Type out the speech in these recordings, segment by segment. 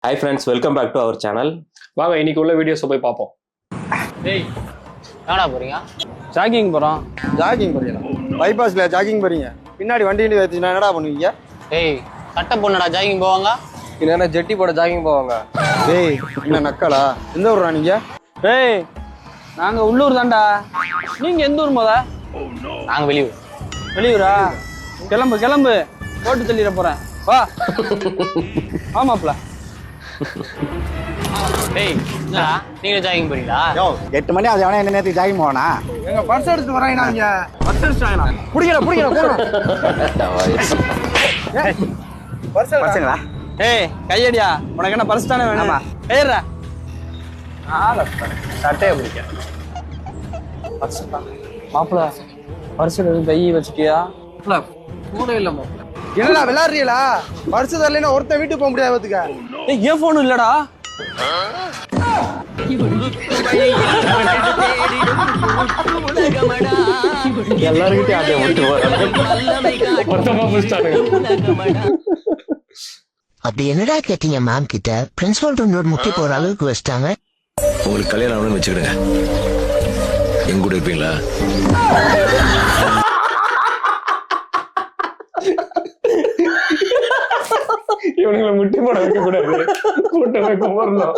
Hi friends, welcome back to our channel. வாங்க இன்னைக்கு உள்ள வீடியோஸை போய் பார்ப்போம். டேய் என்னடா போறீங்க? ஜாகிங் போறோம். ஜாகிங் போறீங்களா? பைபாஸ்ல ஜாகிங் போறீங்க. பின்னாடி வண்டி வச்சுனா என்னடா பண்ணுவீங்க? டேய் சட்டை பொண்ணடா ஜாகிங் போவாங்க? இல்லைன்னா ஜெட்டி போட ஜாகிங் போவாங்க. டேய் என்ன நக்கலா? எந்த ஊர்ரா நீங்க? டேய் நாங்க உள்ளூர் தான்டா. நீங்க எந்த ஊர் முத? நாங்க வெளியூர். வெளியூரா? கிளம்பு கிளம்பு, போட்டு தள்ளிட போறேன். வா. ஆமாப்ல. டேய் என்னடா நீங்க ஜாகிங் போறீங்களா? 8 மணி அது எவனே என்ன நேரத்துக்கு ஜாகிங் போவானா? எங்க பர்ஸ் எடுத்து வராங்கடா இங்க. பர்ஸ் எடுத்துறாங்கடா. புடிங்கடா போறோம். பர்ஸ்ங்களா? ஏய் கையடியா, உனக்கு என்ன பர்ஸ் தானே வேணும்? ஏறா. சட்டையை பிடிக்க. மாப்பிள பர்ஸ் எடுத்து பை வச்சுட்டியா? கூட இல்ல மாப்பிள. என்னடா விளையாடுறீங்களா? பர்ஸ் தரலைன்னா ஒருத்தன் வீட்டுக்கு போக முடியாதுங்க. ஏய் ஏன் போன் இல்லடா? எல்லாருக்கிட்டே ஆட்டை விட்டு போறாங்க. மொத்தமா முடிச்சிட்டானுங்க. அப்படி என்னடா கேட்டீங்க மேம் கிட்ட? பிரின்சிபல் ரூம் முட்டி போற அளவுக்கு வச்சிட்டாங்க. உங்களுக்கு கல்யாணம் ஆகணும்னு வச்சுக்கிடுங்க, எங்க கூட இருப்பீங்களா? இவனுங்களை முட்டி போட வைக்க கூடாது, கூட்டமே கும்பிடணும்.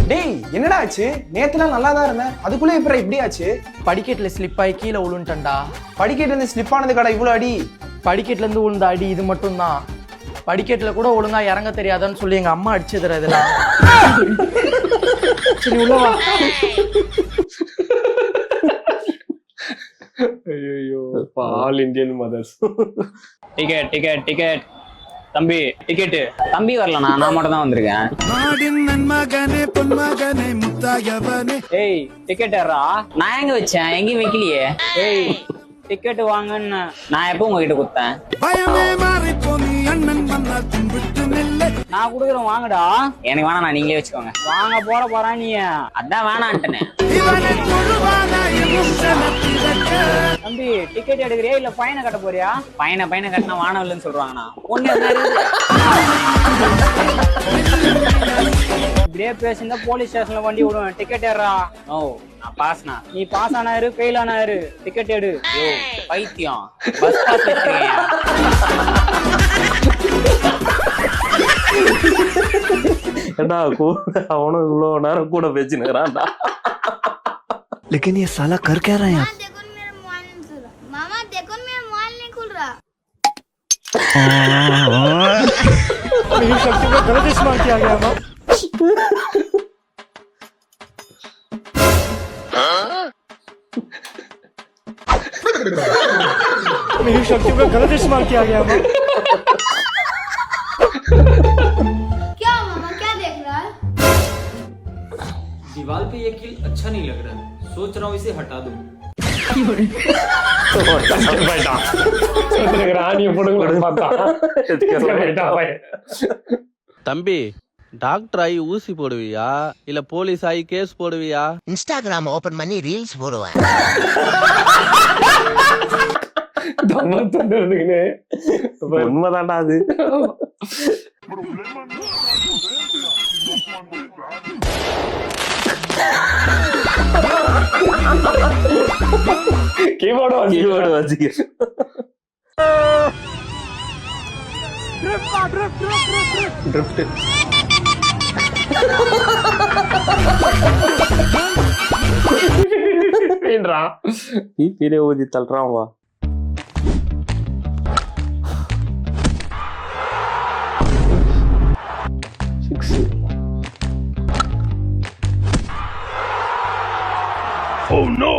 டேய் என்னடா ஆச்சு? நேத்துலாம் நல்லா தான் இருந்தேன், அதுக்குள்ளே இப்ப இப்படி ஆச்சு? படிக்கட்டுல ஸ்லிப் ஆகி கீழே விழுந்துட்டேன்டா. படிக்கட்டு இருந்து ஸ்லிப் ஆனது கடை இவ்வளோ அடி? படிக்கட்டுல இருந்து விழுந்த அடி இது மட்டும் தான். படிக்கட்டுல கூட ஒழுங்கா இறங்க தெரியாதான்னு சொல்லி எங்க அம்மா அடிச்சதுற இதெல்லாம். சரி உள்ள வா. ஐயோ all Indian mothers. Ticket ticket ticket. தம்பி டிக்கெட்டு. தம்பி வரலண்ணா, நான் மட்டும் தான் வந்திருக்கேன். ஏய் டிக்கெட் ஏறா. நான் எங்க வச்சேன்? எங்கேயும் வைக்கலையே. ஏய் டிக்கெட் வாங்கன்னு நான் எப்போ உங்ககிட்ட கொடுத்தேன்? நான் கொடுக்குறேன் வாங்கடா. எனக்கு வேணாம், நான் நீங்களே வச்சுக்கோங்க. வாங்க போறா நீ. அதான் வேணான்ட்டேனே. தம்பி டிக்கெட் எடுக்கிறியா இல்ல பையனை கட்ட போறியா? பையனை கட்டினா வானம் இல்லைன்னு சொல்றாங்கண்ணா. ஒண்ணு இப்படியே பேசியிருந்தா போலீஸ் ஸ்டேஷன்ல வண்டி விடுவேன். டிக்கெட் ஏறா. ஓ நான் பாஸ்னா, நீ பாஸ் ஆனாரு ஃபெயில் ஆனாரு. டிக்கெட் எடு. யோ பைத்தியம், பஸ் பாஸ் வச்சிருக்கேன். ஏண்டா கூட அவனும் இவ்வளவு நேரம் கூட பேசினுக்கிறான்டா. लेकिन ये साला कर क्या रहा है यहाँ? मामा देखो मेरा मोबाइल नहीं खुल रहा। मेरी शक्ति में गलत इस्तेमाल किया गया था। मेरी शक्ति में गलत इस्तेमाल किया गया था। क्या मामा क्या देख रहा है? दीवार पे ये कील अच्छा नहीं लग रहा है, सोच रहा हूँ इसे हटा दूं. ராணிய போடுங்க பார்த்தா தம்பி டாக்டர் ஆகி ஊசி போடுவியா இல்ல போலீஸ் ஆகி கேஸ் போடுவியா? இன்ஸ்டாகிராம் ஓபன் பண்ணி ரீல்ஸ் போடுவேன். உண்மைதான்டா அது. கீபோர்டு வச்சுக்க. பீரே ஊதி தள்ளுறான். வா Oh no!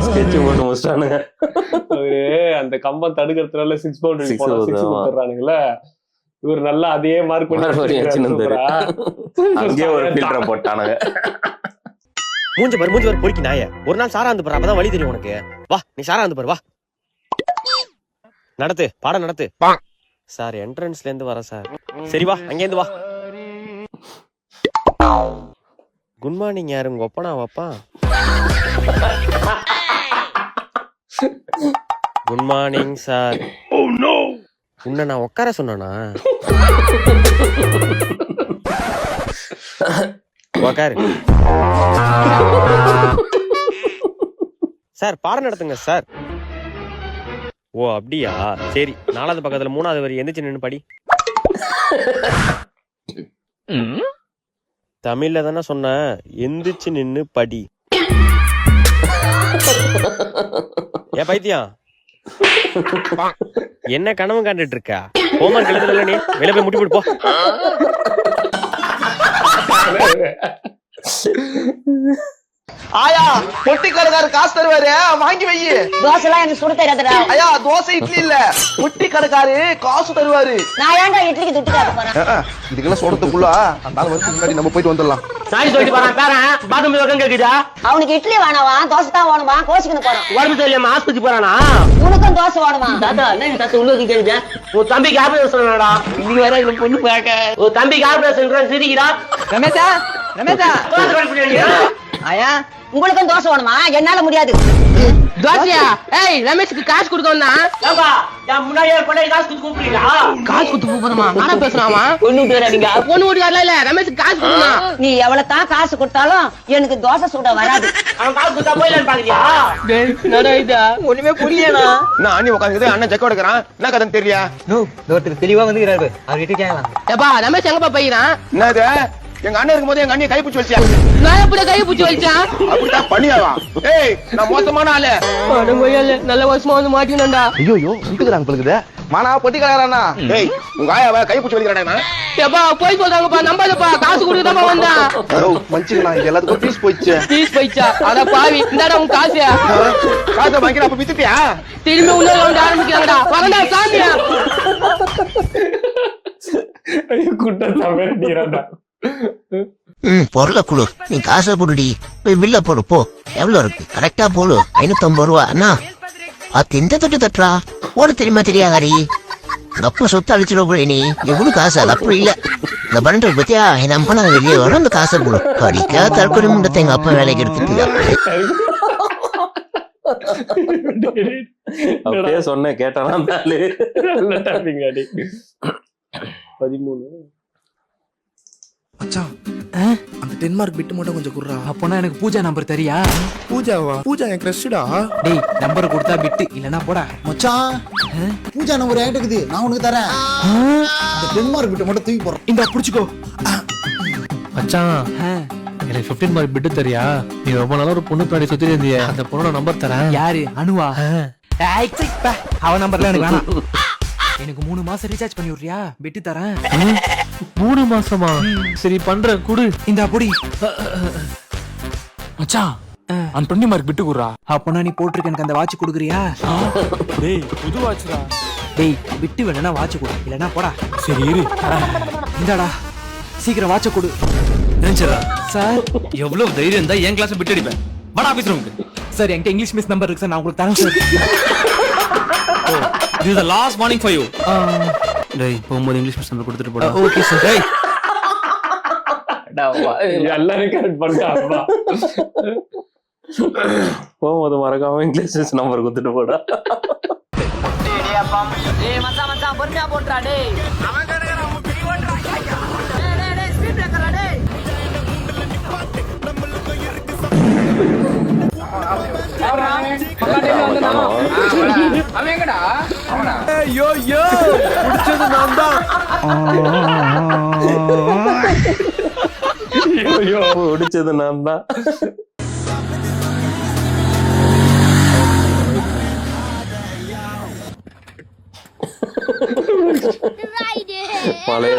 ஸ்கெட்ச் போட்டு முடிச்சிட்டானுங்க. அந்த கம்பம் தடுக்கிறதுனால 6 பவுண்டரி கொடுத்துறானுங்களே. இவர் நல்லா அதே மார்க் பண்ணி அங்கேயே ஒரு ஃபில்டர் போட்டானுங்க. மூஞ்சி பாரு பொறுக்கி நாய. ஒரு நாள் சாரா வந்து பாரு, அப்பதான் வழி தெரியும் உனக்கு. வா நீ சாரா வந்து பாரு. வா நடத்து, பாடம் நடத்து. சார் என்ட்ரன்ஸ்ல இருந்து வர சார். சரி வா, அங்கே இருந்து வா. குட் மார்னிங் யாரு உங்க ஒப்பனா வாப்பா? Good morning sir. உன்னை நான் உட்கார சொன்னா? உக்காரு சார். பாடம் நடத்துங்க சார். ஓ அப்படியா, சரி. 4வது பக்கத்துல 3வது வரி எந்திரிச்சு நின்னு படி. தமிழ்ல தானே சொன்ன, எந்திரிச்சு நின்னு படி. ஏ பைத்தியம், என்ன கனவு காண்டுட்டு இருக்கா? ஹோம்வொர்க் எழுதுல நீ, வெளிய போய் முட்டி போடு போ. ஆயா பொட்டி கடைக்காரு காசு தருவாரு, வாங்கி வை. தோசை எல்லாம் எனக்கு சுட தெரியாதுடா. ஐயா தோசை இட்லி இல்ல, பொட்டி கடைக்காரு காசு தருவாரு. நான் ஏன்டா இட்லிக்கு துட்டு கேட்க போறேன்? இதுக்கெல்லாம் சொல்றதுக்குள்ள அந்த ஆள் வந்து முன்னாடி நம்ம போயிட்டு வந்துடலாம். சாரி சொல்லிட்டு போறான் பேரன். பாத்ரூம் உட்காந்து கேக்குதா? அவனுக்கு இட்லி வேணாவா, தோசை தான் வேணுமா? கோச்சிக்கணும் போறான். உடம்பு சரியில்லாம ஆஸ்பத்திரி போறானா? உனக்கும் தோசை வேணுமா? தாத்தா என்ன தாத்தா உள்ளது கேக்குதா? உன் தம்பிக்கு ஆபரேஷன் சொன்னாடா. இன்னைக்கு வர இந்த பொண்ணு பாக்க. உன் தம்பிக்கு ஆபரேஷன் சிரிக்கிறா. ரமேஷா ரமேஷா ஆயா உங்களுக்கும் தோசை வேணுமா? என்னால முடியாது. தோசையா? ஏய் ரமேஷ்க்கு காசு கொடுக்கணும்னா ஏப்பா நான் முன்னாடியே கொண்டே காசு கொடுத்து கூப்பிடுறீங்களா? காசு கொடுத்து கூப்பிடுமா? நானா பேசுறாமா? பொண்ணு வீட்டு வராதீங்க. பொண்ணு வீட்டு வரல இல்ல, ரமேஷ்க்கு காசு கொடுக்கணும். நீ எவ்வளவு தான் காசு கொடுத்தாலும் எனக்கு தோசை சுட வராது. அவன் காசு கொடுத்தா போயிடலான்னு பாக்குறியா? டேய் நடா இதா ஒண்ணுமே புரியலடா. நான் அண்ணி உட்காந்துக்குது, அண்ணன் ஜக்க எடுக்கிறான். என்ன கதைன்னு தெரியல. ஒருத்தர் தெளிவா வந்துக்கிறாரு, அவர்கிட்ட கேட்கலாம். ஏப்பா ரமேஷ் எங்கப்பா போயிறான்? என்னது, எங்க அண்ணன் இருக்கும்போது எங்க அண்ணியை கைப்பிடிச்சு வச்சியா? நான் எப்படி கை பிடிச்சி வச்சான்? அப்படித்தான் பண்ணியாவா? ஏய் நான் மோசமான ஆளு. நல்ல வருஷமா வந்து மாட்டினா. ஐயோ விட்டுக்கிறாங்க பழுக்குது. மானா பொட்டி கடைக்காரண்ணா. ஏய் உங்க ஆயாவை கைப்பிடிச்சு வலிக்கிறானே. ஏப்பா போய் சொல்றாங்கப்பா, நம்பாதப்பா. காசு கொடுக்கதாப்பா வந்தான். மன்னிச்சுக்கலாம், இது எல்லாத்துக்கும் பீஸ் போயிடுச்சு. பீஸ் போயிச்சா? அட பாவி, இந்தாடா உன் காசு. காசை வாங்கிற அப்ப வித்துட்டியா? திரும்பி உள்ள வந்து ஆரம்பிக்கிறாங்கடா. வரடா சாமியா. குட்டன் தமிழ்டா. பொருளை குழு, நீ காசை போடுடி, போய் பில்ல போடு போ. எவ்வளவு இருக்கு கரெக்டா போடு. 550 ரூபா. அண்ணா அது எந்த தொட்டு தட்டுறா? போட தெரியுமா தெரியாதாரி? அப்ப சொத்து அழிச்சிட போய் நீ எவ்வளவு காசு? அது அப்படி இல்ல, இந்த பண்ற பத்தியா என் அப்பா நான் வெளியே வரும். அந்த காசை போடு. படிக்கா தற்கொலை முண்டத்தை எங்க அப்பா வேலைக்கு எடுத்துட்டு அப்படியே சொன்னேன் கேட்டானா? 13 மச்சான் அந்த டென்மார்க் பிட் மட்டும் கொஞ்சம் குடுறா. அப்போனா எனக்கு பூஜா நம்பர் தெரியா? பூஜாவா? பூஜா என் கிரஷ்டா. டேய் நம்பர் கொடுத்தா பிட்டு, இல்லனா போடா. மச்சான் பூஜா நம்பர் என்கிட்ட இருக்குது, நான் உனக்கு தரேன். அந்த டென்மார்க் பிட் மட்டும் தூக்கி போறேன். இந்த புடிச்சுக்கோ. மச்சான் எனக்கு 15 மார்க் பிட்டு தெரியா? நீ ரொம்ப நாளா ஒரு பொண்ணு பின்னாடி சுத்தி இருந்திய, அந்த பொண்ணோட நம்பர் தரேன். யாரு? அனுவா? அவ நம்பர்ல எனக்கு வேணாம். எனக்கு 3 மாசம் ரீசார்ஜ் பண்ணி விடுறியா? பெட்டு தரேன். 3 மாசமா? சரி பண்றேன், குடு. இந்த புடி. மச்சான் அந்த 20 மார்க் பிட்டு குடுறா. அப்பனா நீ போட்டுருக்க எனக்கு அந்த வாட்ச் கொடுக்குறியா? டேய் புது வாட்ச்டா. டேய் பிட்டு வேணா வாட்ச் கொடு, இல்லனா போடா. சரி இரு. இந்தாடா சீக்கிரம் வாட்ச் கொடு. நினைச்சடா சார் எவ்வளவு தைரியம் இருந்தா என் கிளாஸ் பிட் அடிப்பேன். வாடா ஆபீஸ் ரூமுக்கு. சார் என்கிட்ட இங்கிலீஷ் மிஸ் நம்பர் இருக்கு சார், நான் உங்களுக்கு தரேன் sir. This is the last warning for you. டேய் போகும்போது இங்கிலீஷ் மிஸ் நம்பர் கொடுத்துட்டு போடா. Okay sir. டேய் எல்லாரும் கரெக்ட் பண்ணிட்டாப்பா. போகும்போது மறக்காம இங்கிலீஷ் நம்பர் கொடுத்துட்டு போடா. டேய் மச்சான் மச்சான் பொறுமையா போட்றா டேய். அவன் கரெக்டா முட்டி ஓட்றாங்க. டேய் டேய் ஸ்பீட் பிரேக்கர்டா டேய். பிடிச்சது நான் தான். பழைய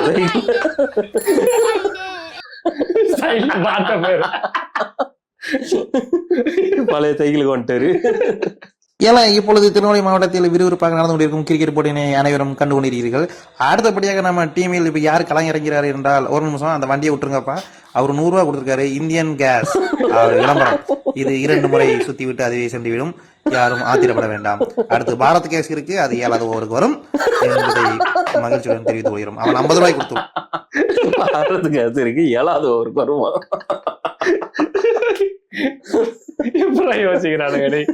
பழைய சைக்கிளுக்கு வந்துட்டாரு. ஏன்னா இப்பொழுது திருநெல்வேலி மாவட்டத்தில் விறுவிறுப்பாக நடந்து கொண்டிருக்கும் கிரிக்கெட் போட்டியினை அனைவரும் கண்டு கொண்டிருக்கிறீர்கள். அடுத்தபடியாக நம்ம டீமில் இப்போ யார் களம் இறங்கிறார் என்றால், ஒரு நிமிஷம் அந்த வண்டியை விட்டுருங்கப்பா. அவர் 100 ரூபா கொடுத்திருக்காரு. இந்தியன் கேஸ் விளம்பரம். இது 2 முறை சுத்தி விட்டு அதுவே சென்றுவிடும். யாரும் ஆத்திரப்பட வேண்டாம். அடுத்து பாரத் கேஸ் இருக்கு, அது 7வது ஓவருக்கு வரும் என்பதை மகிழ்ச்சியுடன் தெரிவித்து கொள்கிறோம். அவன் 50 ரூபாய் கொடுத்தோம். பாரத் கேஸ் இருக்கு, 7வது ஓவருக்கு வருமா? எப்படி யோசிக்கிறானுங்க டேய்.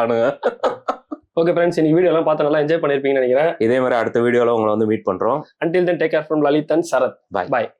ஆனுங்க. ஓகே ஃப்ரெண்ட்ஸ், இன்னைக்கு வீடியோ எல்லாம் பார்த்து நல்லா என்ஜாய் பண்ணிருப்பீங்கன்னு நினைக்கிறேன். இதே மாதிரி அடுத்த வீடியோல உங்களை வந்து மீட் பண்றோம். Until then, take care from Lalit and Sarath. Bye. Bye.